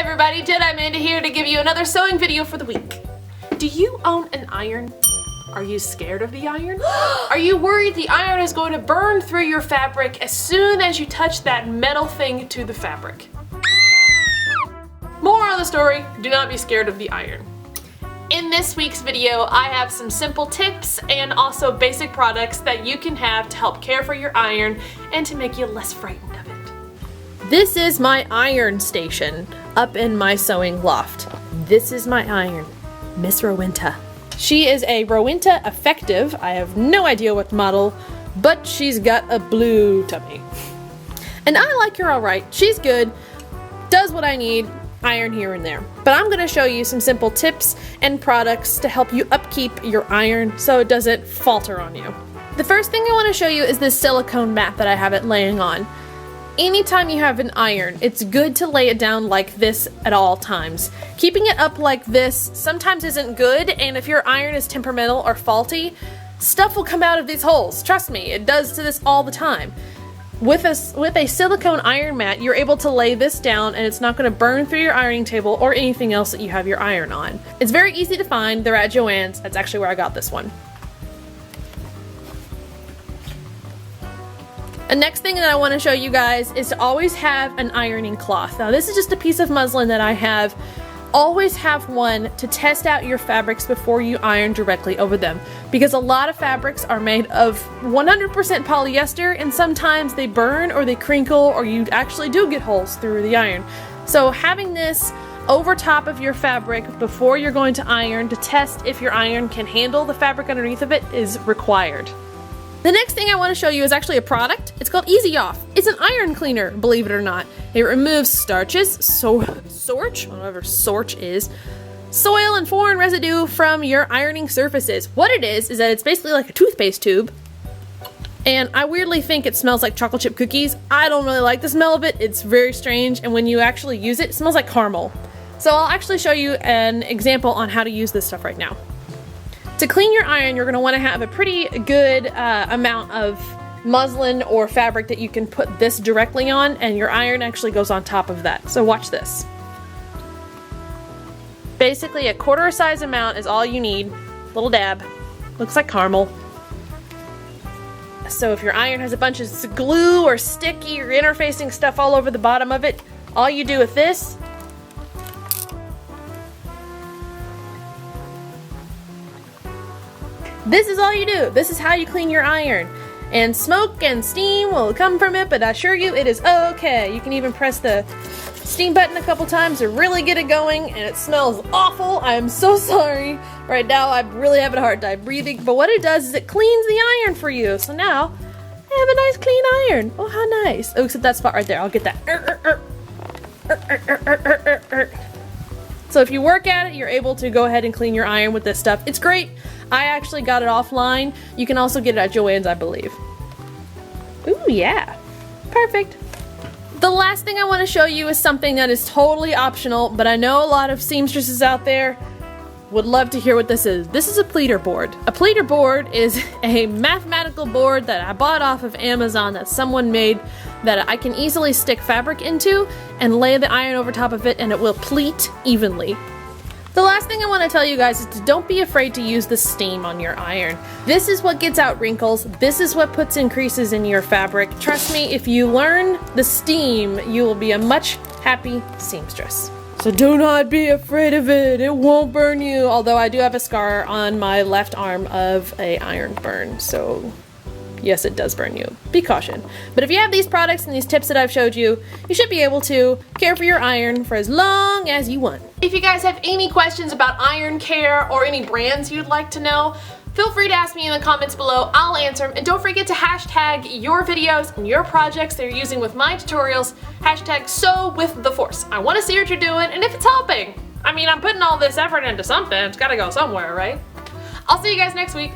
Hi everybody, Jedimanda here to give you another sewing video for the week. Do you own an iron? Are you scared of the iron? Are you worried the iron is going to burn through your fabric as soon as you touch that metal thing to the fabric? Moral of the story, do not be scared of the iron. In this week's video, I have some simple tips and also basic products that you can have to help care for your iron and to make you less frightened of it. This is my iron station up in my sewing loft. This is my iron, Miss Rowenta. She is a Rowenta Effective. I have no idea what model, but she's got a blue tummy. And I like her alright. She's good, does what I need, iron here and there. But I'm going to show you some simple tips and products to help you upkeep your iron so it doesn't falter on you. The first thing I want to show you is this silicone mat that I have it laying on. Anytime you have an iron, it's good to lay it down like this at all times. Keeping it up like this sometimes isn't good, and if your iron is temperamental or faulty, stuff will come out of these holes. Trust me, it does to this all the time. With a silicone iron mat, you're able to lay this down and it's not going to burn through your ironing table or anything else that you have your iron on. It's very easy to find. They're at Joann's. That's actually where I got this one. The next thing that I want to show you guys is to always have an ironing cloth. Now this is just a piece of muslin that I have. Always have one to test out your fabrics before you iron directly over them, because a lot of fabrics are made of 100% polyester and sometimes they burn or they crinkle or you actually do get holes through the iron. So having this over top of your fabric before you're going to iron to test if your iron can handle the fabric underneath of it is required. The next thing I want to show you is actually a product. It's called Easy Off. It's an iron cleaner, believe it or not. It removes starches, whatever sorch is, soil and foreign residue from your ironing surfaces. What it is that it's basically like a toothpaste tube. And I weirdly think it smells like chocolate chip cookies. I don't really like the smell of it. It's very strange, and when you actually use it, it smells like caramel. So I'll actually show you an example on how to use this stuff right now. To clean your iron, you're going to want to have a pretty good amount of muslin or fabric that you can put this directly on, and your iron actually goes on top of that. So watch this. Basically a quarter size amount is all you need. Little dab. Looks like caramel. So if your iron has a bunch of glue or sticky or interfacing stuff all over the bottom of it, all you do with this, this is all you do. This is how you clean your iron. And smoke and steam will come from it, but I assure you it is okay. You can even press the steam button a couple times to really get it going, and it smells awful. I am so sorry. Right now I'm really having a hard time breathing, but what it does is it cleans the iron for you. So now I have a nice clean iron. Oh, how nice. Oh, except that spot right there. I'll get that. So if you work at it, you're able to go ahead and clean your iron with this stuff. It's great. I actually got it offline. You can also get it at Joann's, I believe. Ooh, yeah. Perfect. The last thing I want to show you is something that is totally optional, but I know a lot of seamstresses out there would love to hear what this is. This is a pleater board. A pleater board is a mathematical board that I bought off of Amazon that someone made that I can easily stick fabric into and lay the iron over top of it, and it will pleat evenly. The last thing I want to tell you guys is to don't be afraid to use the steam on your iron. This is what gets out wrinkles. This is what puts in creases in your fabric. Trust me, if you learn the steam, you will be a much happy seamstress. So do not be afraid of it. It won't burn you. Although I do have a scar on my left arm of a iron burn, so yes, it does burn you. Be caution. But if you have these products and these tips that I've showed you, you should be able to care for your iron for as long as you want. If you guys have any questions about iron care or any brands you'd like to know, feel free to ask me in the comments below. I'll answer them. And don't forget to hashtag your videos and your projects that you're using with my tutorials. Hashtag sew with the force. I want to see what you're doing and if it's helping. I mean, I'm putting all this effort into something. It's got to go somewhere, right? I'll see you guys next week.